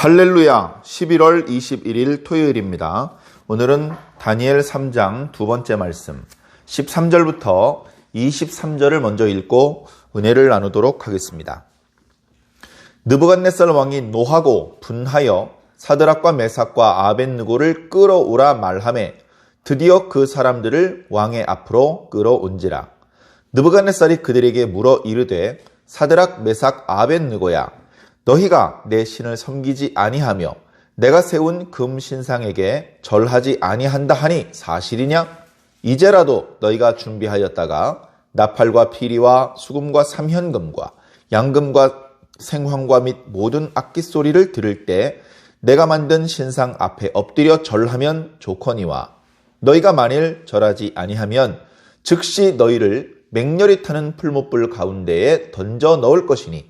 할렐루야, 11월 21일 토요일입니다. 오늘은 다니엘 3장 두 번째 말씀 13절부터 23절을 먼저 읽고 은혜를 나누도록 하겠습니다. 느부갓네살 왕이 노하고 분하여 사드락과 메삭과 아벳느고를 끌어오라 말하매 드디어 그 사람들을 왕의 앞으로 끌어온지라. 느부갓네살이 그들에게 물어 이르되 사드락 메삭 아벳느고야, 너희가 내 신을 섬기지 아니하며 내가 세운 금신상에게 절하지 아니한다 하니 사실이냐? 이제라도 너희가 준비하였다가 나팔과 피리와 수금과 삼현금과 양금과 생황과 및 모든 악기 소리를 들을 때 내가 만든 신상 앞에 엎드려 절하면 좋거니와, 너희가 만일 절하지 아니하면 즉시 너희를 맹렬히 타는 풀무불 가운데에 던져 넣을 것이니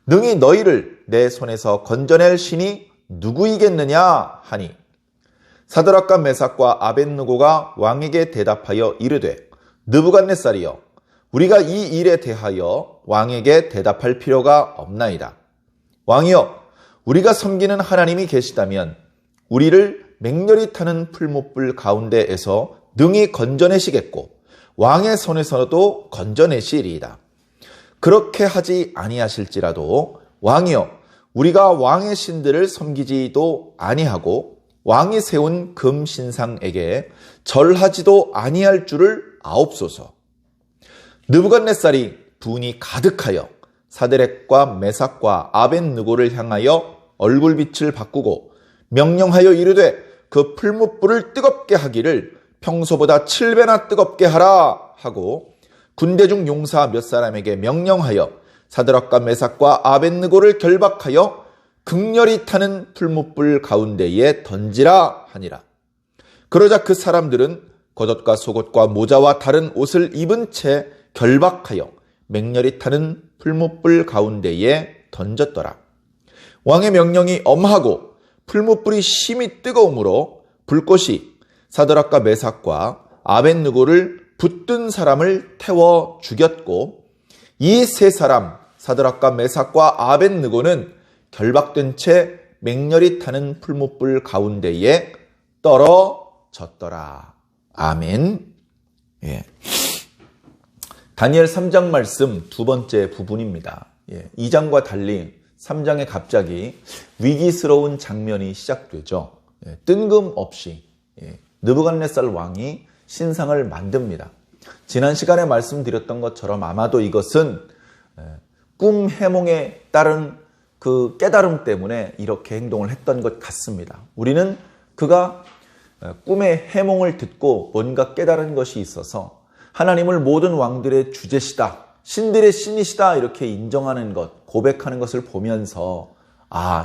능히 너희를 내 손에서 건져낼 신이 누구이겠느냐 하니, 사드락과 메삭과 아벳느고가 왕에게 대답하여 이르되 느부갓네살이여, 우리가 이 일에 대하여 왕에게 대답할 필요가 없나이다. 왕이여, 우리가 섬기는 하나님이 계시다면 우리를 맹렬히 타는 풀무불 가운데에서 능히 건져내시겠고 왕의 손에서도 건져내시리이다. 그렇게 하지 아니하실지라도 왕이여, 우리가 왕의 신들을 섬기지도 아니하고 왕이 세운 금신상에게 절하지도 아니할 줄을 아옵소서. 느부갓네살이 분이 가득하여 사드락과 메삭과 아벳느고를 향하여 얼굴빛을 바꾸고 명령하여 이르되 그 풀무불을 뜨겁게 하기를 평소보다 7배나 뜨겁게 하라 하고 군대 중 용사 몇 사람에게 명령하여 사드락과 메삭과 아벳느고를 결박하여 극렬히 타는 풀무불 가운데에 던지라 하니라. 그러자 그 사람들은 겉옷과 속옷과 모자와 다른 옷을 입은 채 결박하여 맹렬히 타는 풀무불 가운데에 던졌더라. 왕의 명령이 엄하고 풀무불이 심히 뜨거우므로 불꽃이 사드락과 메삭과 아벳느고를 붙든 사람을 태워 죽였고, 이 세 사람 사드락과 메삭과 아벳느고는 결박된 채 맹렬히 타는 풀무불 가운데에 떨어졌더라. 아멘. 예. 다니엘 3장 말씀 두 번째 부분입니다. 2장과 달리 3장에 갑자기 위기스러운 장면이 시작되죠. 뜬금없이 느부갓네살 왕이 신상을 만듭니다. 지난 시간에 말씀드렸던 것처럼 아마도 이것은 꿈 해몽에 따른 그 깨달음 때문에 이렇게 행동을 했던 것 같습니다. 우리는 그가 꿈의 해몽을 듣고 뭔가 깨달은 것이 있어서 하나님을 모든 왕들의 주제시다, 신들의 신이시다 이렇게 인정하는 것, 고백하는 것을 보면서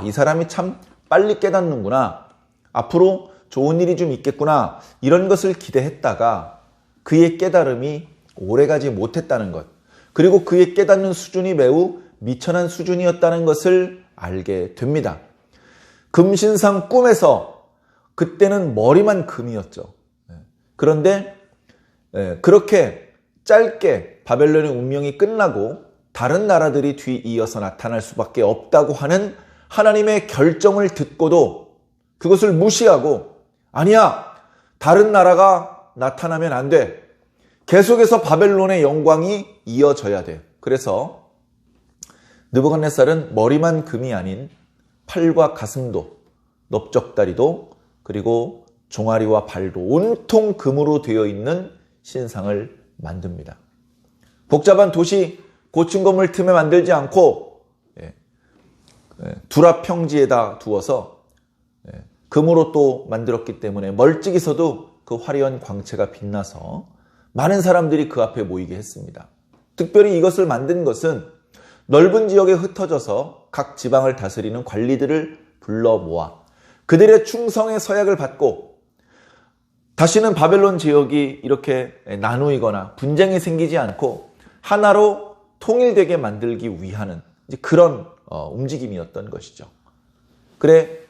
이 사람이 참 빨리 깨닫는구나, 앞으로 좋은 일이 좀 있겠구나, 이런 것을 기대했다가 그의 깨달음이 오래가지 못했다는 것, 그리고 그의 깨닫는 수준이 매우 미천한 수준이었다는 것을 알게 됩니다. 금신상 꿈에서 그때는 머리만 금이었죠. 그런데 그렇게 짧게 바벨론의 운명이 끝나고 다른 나라들이 뒤이어서 나타날 수밖에 없다고 하는 하나님의 결정을 듣고도 그것을 무시하고, 아니야, 다른 나라가 나타나면 안 돼, 계속해서 바벨론의 영광이 이어져야 돼. 그래서 느부갓네살은 머리만 금이 아닌 팔과 가슴도, 넓적다리도, 그리고 종아리와 발도 온통 금으로 되어 있는 신상을 만듭니다. 복잡한 도시 고층 건물 틈에 만들지 않고 두랍 평지에다 두어서 금으로 또 만들었기 때문에 멀찍이서도 그 화려한 광채가 빛나서 많은 사람들이 그 앞에 모이게 했습니다. 특별히 이것을 만든 것은 넓은 지역에 흩어져서 각 지방을 다스리는 관리들을 불러 모아 그들의 충성의 서약을 받고 다시는 바벨론 지역이 이렇게 나누이거나 분쟁이 생기지 않고 하나로 통일되게 만들기 위하는 그런 움직임이었던 것이죠. 그래,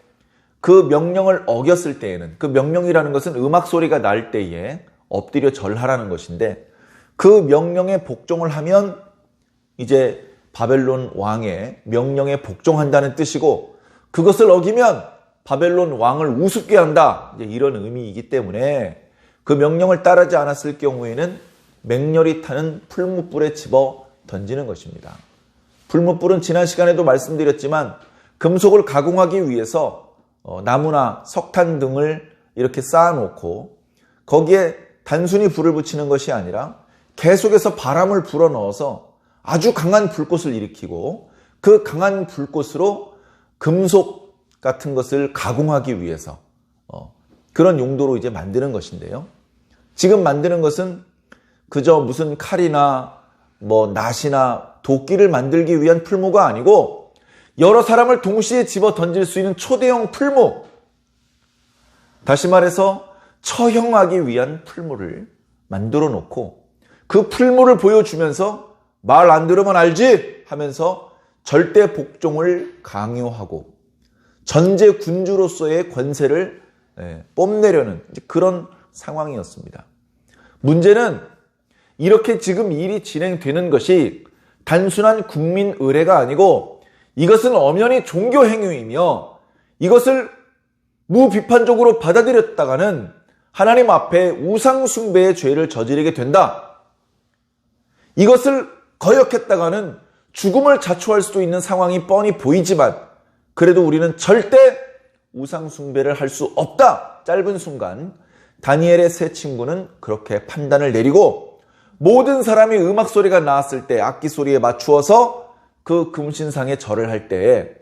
그 명령을 어겼을 때에는, 그 명령이라는 것은 음악 소리가 날 때에 엎드려 절하라는 것인데, 그 명령에 복종을 하면 이제 바벨론 왕의 명령에 복종한다는 뜻이고, 그것을 어기면 바벨론 왕을 우습게 한다. 이런 의미이기 때문에 그 명령을 따르지 않았을 경우에는 맹렬히 타는 풀무불에 집어 던지는 것입니다. 풀무불은 지난 시간에도 말씀드렸지만 금속을 가공하기 위해서 나무나 석탄 등을 이렇게 쌓아놓고 거기에 단순히 불을 붙이는 것이 아니라 계속해서 바람을 불어넣어서 아주 강한 불꽃을 일으키고 그 강한 불꽃으로 금속 같은 것을 가공하기 위해서 그런 용도로 이제 만드는 것인데요. 지금 만드는 것은 그저 무슨 칼이나 낫이나 도끼를 만들기 위한 풀무가 아니고 여러 사람을 동시에 집어 던질 수 있는 초대형 풀무, 다시 말해서 처형하기 위한 풀무를 만들어 놓고 그 풀무를 보여주면서 말 안 들으면 알지 하면서 절대 복종을 강요하고 전제 군주로서의 권세를 뽐내려는 그런 상황이었습니다. 문제는 이렇게 지금 일이 진행되는 것이 단순한 국민 의례가 아니고 이것은 엄연히 종교 행위이며 이것을 무비판적으로 받아들였다가는 하나님 앞에 우상 숭배의 죄를 저지르게 된다. 이것을 거역했다가는 죽음을 자초할 수도 있는 상황이 뻔히 보이지만 그래도 우리는 절대 우상 숭배를 할 수 없다. 짧은 순간 다니엘의 세 친구는 그렇게 판단을 내리고 모든 사람이 음악 소리가 나왔을 때 악기 소리에 맞추어서 그 금신상에 절을 할 때에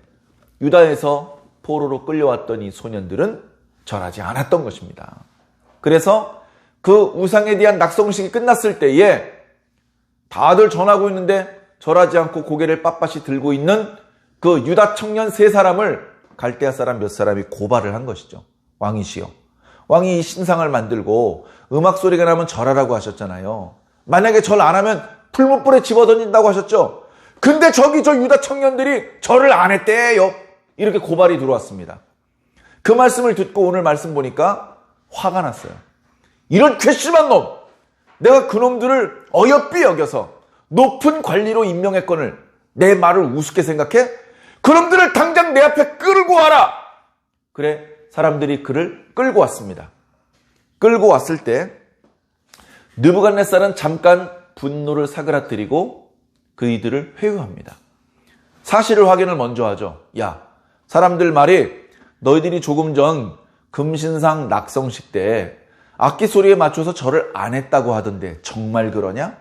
유다에서 포로로 끌려왔던 이 소년들은 절하지 않았던 것입니다. 그래서 그 우상에 대한 낙성식이 끝났을 때에 다들 전하고 있는데 절하지 않고 고개를 빳빳이 들고 있는 그 유다 청년 세 사람을 갈대아 사람 몇 사람이 고발을 한 것이죠. 왕이시여, 왕이 이 신상을 만들고 음악 소리가 나면 절하라고 하셨잖아요. 만약에 절 안 하면 풀무불에 집어던진다고 하셨죠. 근데 저기 저 유다 청년들이 절을 안 했대요. 이렇게 고발이 들어왔습니다. 그 말씀을 듣고 오늘 말씀 보니까 화가 났어요. 이런 괘씸한 놈! 내가 그놈들을 어여삐 여겨서 높은 관리로 임명했거늘 내 말을 우습게 생각해? 그놈들을 당장 내 앞에 끌고 와라! 그래, 사람들이 그를 끌고 왔습니다. 끌고 왔을 때 느부갓네살은 잠깐 분노를 사그라뜨리고 그이들을 회유합니다. 사실을 확인을 먼저 하죠. 야, 사람들 말이 너희들이 조금 전 금신상 낙성식 때 악기 소리에 맞춰서 절을 안 했다고 하던데 정말 그러냐?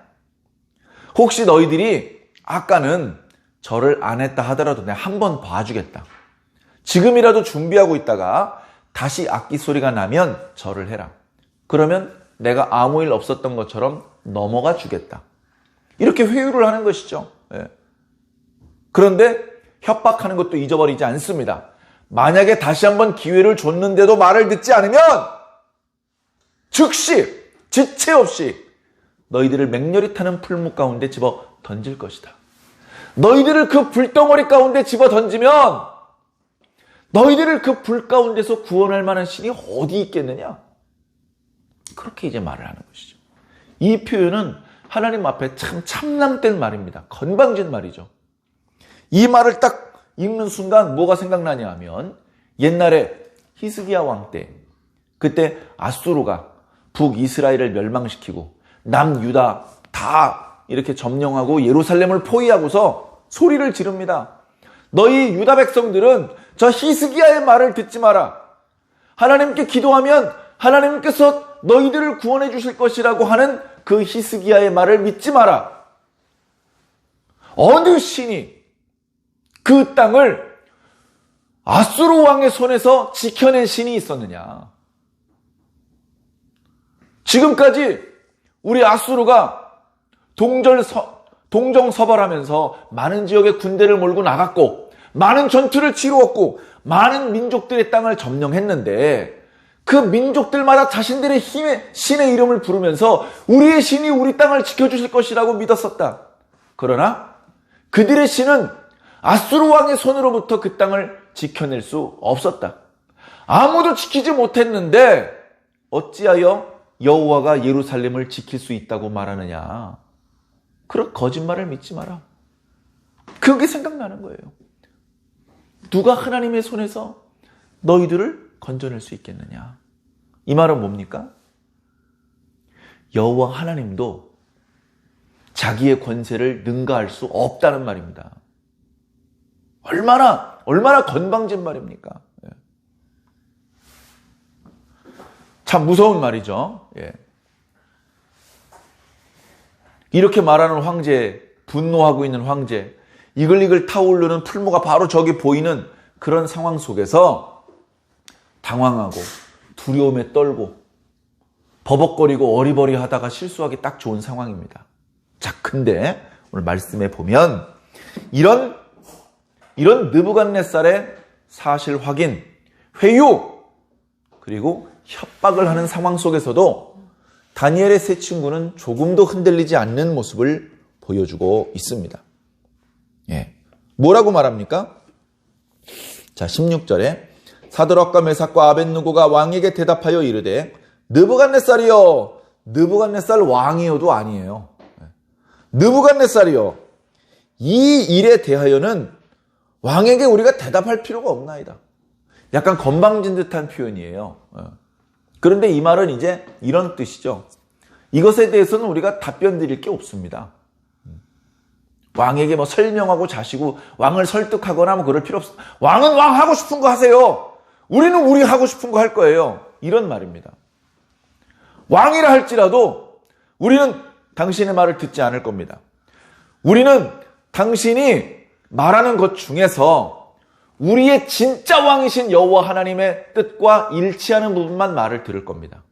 혹시 너희들이 아까는 절을 안 했다 하더라도 내가 한번 봐주겠다. 지금이라도 준비하고 있다가 다시 악기 소리가 나면 절을 해라. 그러면 내가 아무 일 없었던 것처럼 넘어가 주겠다. 이렇게 회유를 하는 것이죠. 그런데 협박하는 것도 잊어버리지 않습니다. 만약에 다시 한번 기회를 줬는데도 말을 듣지 않으면 즉시 지체 없이 너희들을 맹렬히 타는 풀무 가운데 집어 던질 것이다. 너희들을 그 불덩어리 가운데 집어 던지면 너희들을 그 불 가운데서 구원할 만한 신이 어디 있겠느냐? 그렇게 이제 말을 하는 것이죠. 이 표현은 하나님 앞에 참 참남된 말입니다. 건방진 말이죠. 이 말을 딱 읽는 순간 뭐가 생각나냐 하면 옛날에 히스기야 왕 때 그때 아수르가 북이스라엘을 멸망시키고 남유다 다 이렇게 점령하고 예루살렘을 포위하고서 소리를 지릅니다. 너희 유다 백성들은 저 히스기야의 말을 듣지 마라. 하나님께 기도하면 하나님께서 너희들을 구원해 주실 것이라고 하는 그 히스기야의 말을 믿지 마라. 어느 신이 그 땅을 아수르 왕의 손에서 지켜낸 신이 있었느냐? 지금까지 우리 아수르가 동정서발하면서 많은 지역의 군대를 몰고 나갔고 많은 전투를 치루었고 많은 민족들의 땅을 점령했는데 그 민족들마다 자신들의 신의 이름을 부르면서 우리의 신이 우리 땅을 지켜주실 것이라고 믿었었다. 그러나 그들의 신은 아수르 왕의 손으로부터 그 땅을 지켜낼 수 없었다. 아무도 지키지 못했는데 어찌하여 여호와가 예루살렘을 지킬 수 있다고 말하느냐. 그런 거짓말을 믿지 마라. 그게 생각나는 거예요. 누가 하나님의 손에서 너희들을 건져낼 수 있겠느냐? 이 말은 뭡니까? 여호와 하나님도 자기의 권세를 능가할 수 없다는 말입니다. 얼마나 건방진 말입니까? 예. 참 무서운 말이죠. 예. 이렇게 말하는 황제, 분노하고 있는 황제, 이글이글 타오르는 풀무가 바로 저기 보이는 그런 상황 속에서 당황하고 두려움에 떨고 버벅거리고 어리버리하다가 실수하기 딱 좋은 상황입니다. 자, 근데 오늘 말씀에 보면 이런 느부갓네살의 사실 확인, 회유, 그리고 협박을 하는 상황 속에서도 다니엘의 세 친구는 조금도 흔들리지 않는 모습을 보여주고 있습니다. 예. 뭐라고 말합니까? 자, 16절에 사드락과 메삭과 아벳느고가 왕에게 대답하여 이르되 느부갓네살이여, 느부갓네살 왕이여도 아니에요. 느부갓네살이여, 이 일에 대하여는 왕에게 우리가 대답할 필요가 없나이다. 약간 건방진 듯한 표현이에요. 그런데 이 말은 이제 이런 뜻이죠. 이것에 대해서는 우리가 답변 드릴 게 없습니다. 왕에게 뭐 설명하고 자시고 왕을 설득하거나 뭐 그럴 필요 없어. 왕은 왕 하고 싶은 거 하세요. 우리는 우리 하고 싶은 거 할 거예요. 이런 말입니다. 왕이라 할지라도 우리는 당신의 말을 듣지 않을 겁니다. 우리는 당신이 말하는 것 중에서 우리의 진짜 왕이신 여호와 하나님의 뜻과 일치하는 부분만 말을 들을 겁니다.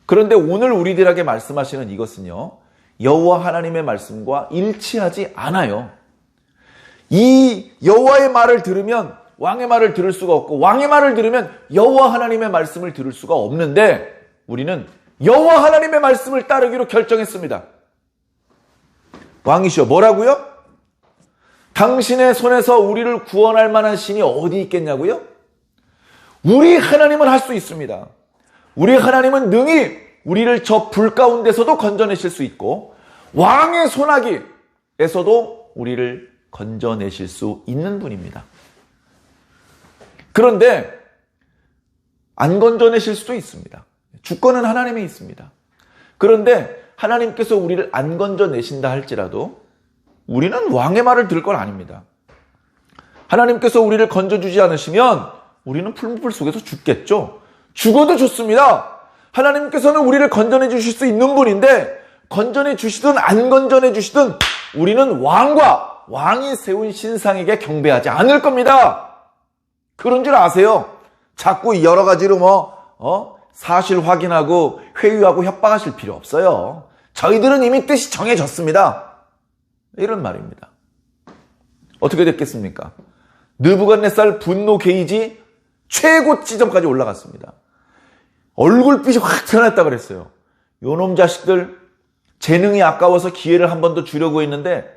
그런데 오늘 우리들에게 말씀하시는 이것은요, 여호와 하나님의 말씀과 일치하지 않아요. 이 여호와의 말을 들으면 왕의 말을 들을 수가 없고, 왕의 말을 들으면 여호와 하나님의 말씀을 들을 수가 없는데, 우리는 여호와 하나님의 말씀을 따르기로 결정했습니다. 왕이시여, 뭐라고요? 당신의 손에서 우리를 구원할 만한 신이 어디 있겠냐고요? 우리 하나님은 할 수 있습니다. 우리 하나님은 능히 우리를 저 불 가운데서도 건져내실 수 있고, 왕의 손아귀에서도 우리를 건져내실 수 있는 분입니다. 그런데 안 건져내실 수도 있습니다. 주권은 하나님에 있습니다. 그런데 하나님께서 우리를 안 건져내신다 할지라도 우리는 왕의 말을 들을 건 아닙니다. 하나님께서 우리를 건져주지 않으시면 우리는 풀무불 속에서 죽겠죠. 죽어도 좋습니다. 하나님께서는 우리를 건져내 주실 수 있는 분인데, 건져내 주시든 안 건져내 주시든 우리는 왕과 왕이 세운 신상에게 경배하지 않을 겁니다. 그런 줄 아세요? 자꾸 여러 가지로 사실 확인하고 회유하고 협박하실 필요 없어요. 저희들은 이미 뜻이 정해졌습니다. 이런 말입니다. 어떻게 됐겠습니까? 느부갓네살 분노 게이지 최고 지점까지 올라갔습니다. 얼굴빛이 확 드러났다 그랬어요. 요놈 자식들 재능이 아까워서 기회를 한 번 더 주려고 했는데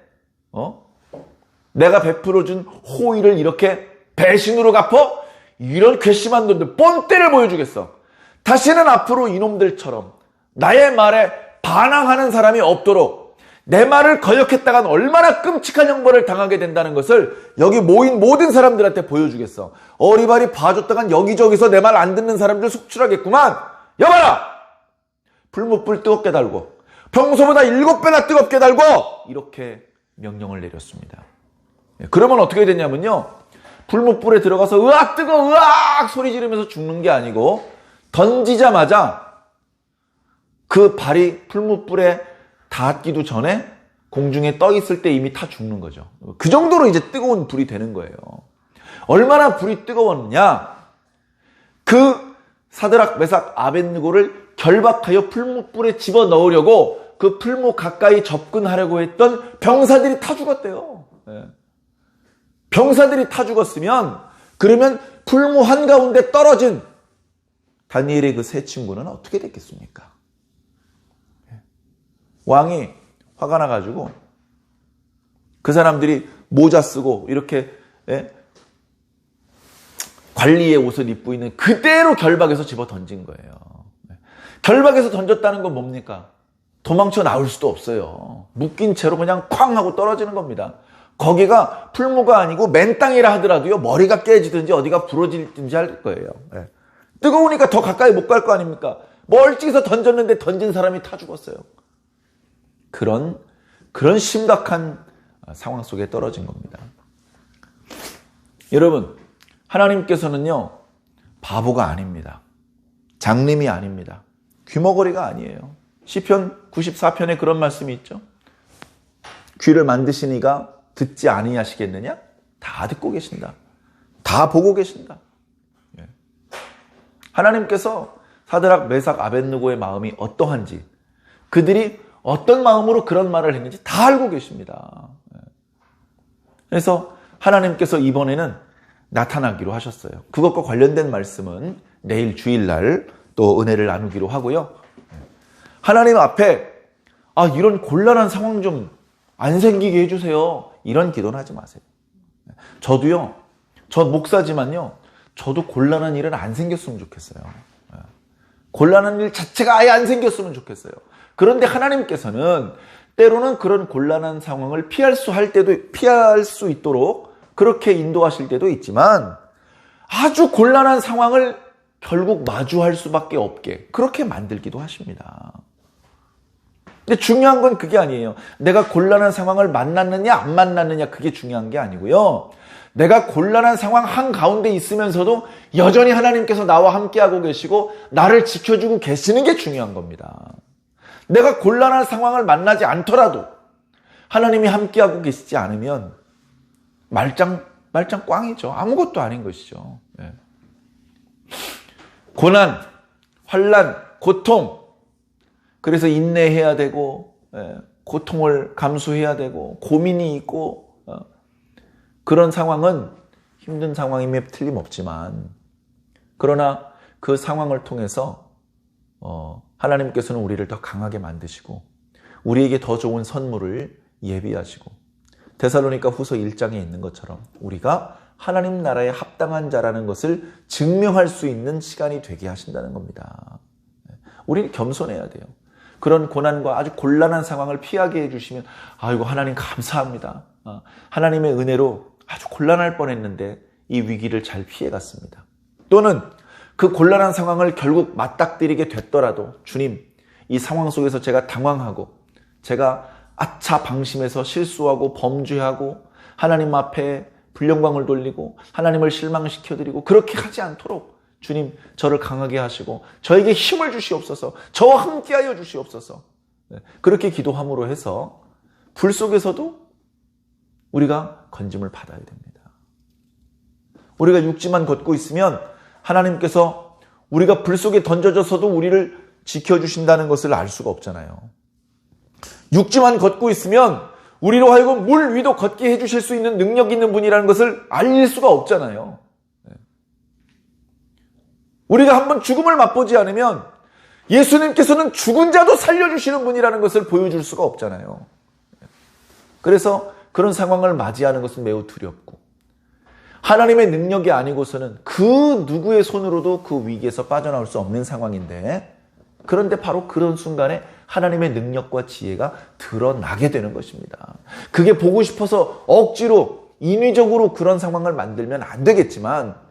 내가 베풀어준 호의를 이렇게 배신으로 갚어? 이런 괘씸한 놈들 뻔때를 보여주겠어. 다시는 앞으로 이놈들처럼 나의 말에 반항하는 사람이 없도록 내 말을 거역했다간 얼마나 끔찍한 형벌을 당하게 된다는 것을 여기 모인 모든 사람들한테 보여주겠어. 어리바리 봐줬다간 여기저기서 내 말 안 듣는 사람들 속출하겠구만. 여봐라! 불무불 뜨겁게 달고 평소보다 7배나 뜨겁게 달고 이렇게 명령을 내렸습니다. 그러면 어떻게 됐냐면요, 불무불에 들어가서 으악 뜨거워 으악 소리 지르면서 죽는 게 아니고 던지자마자 그 발이 풀무불에 닿기도 전에 공중에 떠 있을 때 이미 타 죽는 거죠. 그 정도로 이제 뜨거운 불이 되는 거예요. 얼마나 불이 뜨거웠느냐? 그 사드락, 메삭, 아벳느고를 결박하여 풀무불에 집어넣으려고 그 풀무 가까이 접근하려고 했던 병사들이 타 죽었대요. 병사들이 타 죽었으면, 그러면 풀무 한가운데 떨어진 다니엘의 그 세 친구는 어떻게 됐겠습니까? 왕이 화가 나가지고 그 사람들이 모자 쓰고 이렇게 관리의 옷을 입고 있는 그대로 결박해서 집어 던진 거예요. 결박해서 던졌다는 건 뭡니까? 도망쳐 나올 수도 없어요. 묶인 채로 그냥 쾅 하고 떨어지는 겁니다. 거기가 풀무가 아니고 맨 땅이라 하더라도요, 머리가 깨지든지 어디가 부러지든지 할 거예요. 예. 뜨거우니까 더 가까이 못 갈 거 아닙니까? 멀찍이서 던졌는데 던진 사람이 타 죽었어요. 그런 심각한 상황 속에 떨어진 겁니다. 여러분, 하나님께서는요, 바보가 아닙니다. 장님이 아닙니다. 귀머거리가 아니에요. 시편 94편에 그런 말씀이 있죠. 귀를 만드시니가 듣지 아니하시겠느냐? 다 듣고 계신다. 다 보고 계신다. 하나님께서 사드락, 메삭, 아벳느고의 마음이 어떠한지, 그들이 어떤 마음으로 그런 말을 했는지 다 알고 계십니다. 그래서 하나님께서 이번에는 나타나기로 하셨어요. 그것과 관련된 말씀은 내일 주일날 또 은혜를 나누기로 하고요. 하나님 앞에 이런 곤란한 상황 좀 안 생기게 해주세요. 이런 기도는 하지 마세요. 저도요, 저 목사지만요, 저도 곤란한 일은 안 생겼으면 좋겠어요. 곤란한 일 자체가 아예 안 생겼으면 좋겠어요. 그런데 하나님께서는 때로는 그런 곤란한 상황을 피할 수 있도록 그렇게 인도하실 때도 있지만, 아주 곤란한 상황을 결국 마주할 수밖에 없게 그렇게 만들기도 하십니다. 근데 중요한 건 그게 아니에요. 내가 곤란한 상황을 만났느냐 안 만났느냐, 그게 중요한 게 아니고요. 내가 곤란한 상황 한가운데 있으면서도 여전히 하나님께서 나와 함께하고 계시고 나를 지켜주고 계시는 게 중요한 겁니다. 내가 곤란한 상황을 만나지 않더라도 하나님이 함께하고 계시지 않으면 말짱 꽝이죠. 아무것도 아닌 것이죠. 고난, 환난, 고통, 그래서 인내해야 되고, 고통을 감수해야 되고, 고민이 있고, 그런 상황은 힘든 상황임에 틀림없지만, 그러나 그 상황을 통해서 하나님께서는 우리를 더 강하게 만드시고 우리에게 더 좋은 선물을 예비하시고, 데살로니가 후서 1장에 있는 것처럼 우리가 하나님 나라에 합당한 자라는 것을 증명할 수 있는 시간이 되게 하신다는 겁니다. 우리는 겸손해야 돼요. 그런 고난과 아주 곤란한 상황을 피하게 해주시면, 아이고 하나님 감사합니다. 하나님의 은혜로 아주 곤란할 뻔했는데 이 위기를 잘 피해갔습니다. 또는 그 곤란한 상황을 결국 맞닥뜨리게 됐더라도, 주님, 이 상황 속에서 제가 당황하고 제가 아차 방심해서 실수하고 범죄하고 하나님 앞에 불영광을 돌리고 하나님을 실망시켜드리고 그렇게 하지 않도록 주님 저를 강하게 하시고 저에게 힘을 주시옵소서, 저와 함께하여 주시옵소서. 그렇게 기도함으로 해서 불 속에서도 우리가 건짐을 받아야 됩니다. 우리가 육지만 걷고 있으면 하나님께서 우리가 불 속에 던져져서도 우리를 지켜주신다는 것을 알 수가 없잖아요. 육지만 걷고 있으면 우리로 하여금 물 위도 걷게 해주실 수 있는 능력 있는 분이라는 것을 알릴 수가 없잖아요. 우리가 한번 죽음을 맛보지 않으면 예수님께서는 죽은 자도 살려주시는 분이라는 것을 보여줄 수가 없잖아요. 그래서 그런 상황을 맞이하는 것은 매우 두렵고, 하나님의 능력이 아니고서는 그 누구의 손으로도 그 위기에서 빠져나올 수 없는 상황인데, 그런데 바로 그런 순간에 하나님의 능력과 지혜가 드러나게 되는 것입니다. 그게 보고 싶어서 억지로 인위적으로 그런 상황을 만들면 안 되겠지만,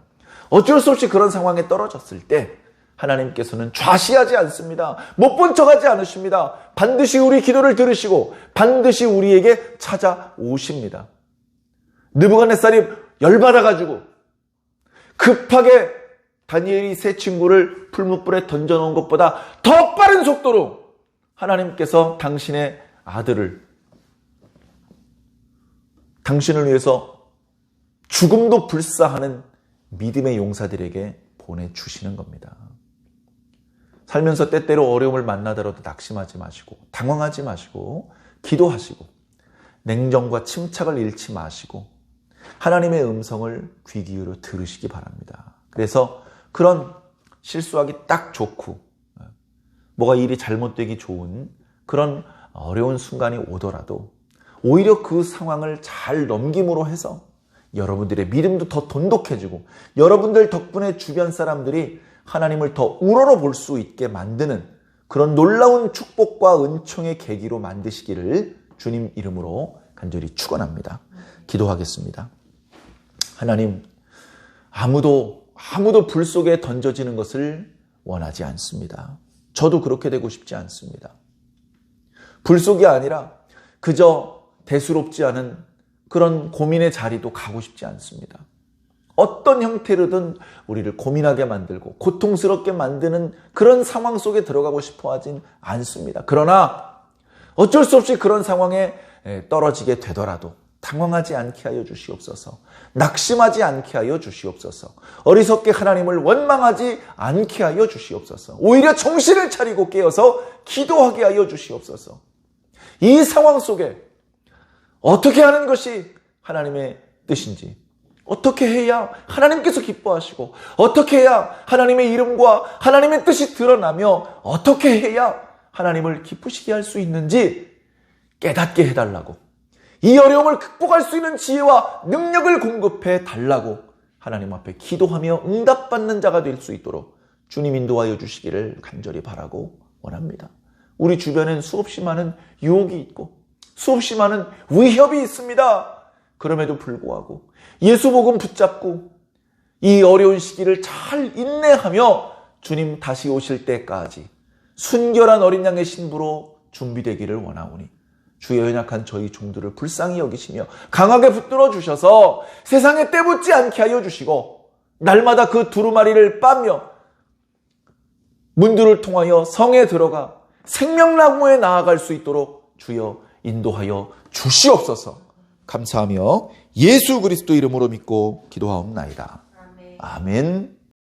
어쩔 수 없이 그런 상황에 떨어졌을 때 하나님께서는 좌시하지 않습니다. 못 본 척하지 않으십니다. 반드시 우리 기도를 들으시고 반드시 우리에게 찾아오십니다. 느부갓네살이 열받아가지고 급하게 다니엘이 세 친구를 풀무불에 던져놓은 것보다 더 빠른 속도로 하나님께서 당신의 아들을 당신을 위해서 죽음도 불사하는 믿음의 용사들에게 보내주시는 겁니다. 살면서 때때로 어려움을 만나더라도 낙심하지 마시고 당황하지 마시고 기도하시고 냉정과 침착을 잃지 마시고 하나님의 음성을 귀 기울여 들으시기 바랍니다. 그래서 그런 실수하기 딱 좋고 뭐가 일이 잘못되기 좋은 그런 어려운 순간이 오더라도 오히려 그 상황을 잘 넘김으로 해서 여러분들의 믿음도 더 돈독해지고 여러분들 덕분에 주변 사람들이 하나님을 더 우러러 볼 수 있게 만드는 그런 놀라운 축복과 은총의 계기로 만드시기를 주님 이름으로 간절히 축원합니다. 기도하겠습니다. 하나님, 아무도 불 속에 던져지는 것을 원하지 않습니다. 저도 그렇게 되고 싶지 않습니다. 불 속이 아니라 그저 대수롭지 않은 그런 고민의 자리도 가고 싶지 않습니다. 어떤 형태로든 우리를 고민하게 만들고 고통스럽게 만드는 그런 상황 속에 들어가고 싶어 하진 않습니다. 그러나 어쩔 수 없이 그런 상황에 떨어지게 되더라도 당황하지 않게 하여 주시옵소서. 낙심하지 않게 하여 주시옵소서. 어리석게 하나님을 원망하지 않게 하여 주시옵소서. 오히려 정신을 차리고 깨어서 기도하게 하여 주시옵소서. 이 상황 속에 어떻게 하는 것이 하나님의 뜻인지, 어떻게 해야 하나님께서 기뻐하시고, 어떻게 해야 하나님의 이름과 하나님의 뜻이 드러나며, 어떻게 해야 하나님을 기쁘시게 할 수 있는지 깨닫게 해달라고, 이 어려움을 극복할 수 있는 지혜와 능력을 공급해 달라고 하나님 앞에 기도하며 응답받는 자가 될 수 있도록 주님 인도하여 주시기를 간절히 바라고 원합니다. 우리 주변엔 수없이 많은 유혹이 있고 수없이 많은 위협이 있습니다. 그럼에도 불구하고 예수 복음 붙잡고 이 어려운 시기를 잘 인내하며 주님 다시 오실 때까지 순결한 어린 양의 신부로 준비되기를 원하오니 주의 연약한 저희 종들을 불쌍히 여기시며 강하게 붙들어 주셔서 세상에 떼붙지 않게 하여 주시고 날마다 그 두루마리를 빠며 문들을 통하여 성에 들어가 생명나무에 나아갈 수 있도록 주여 인도하여 주시옵소서. 감사하며 예수 그리스도 이름으로 믿고 기도하옵나이다. 아멘.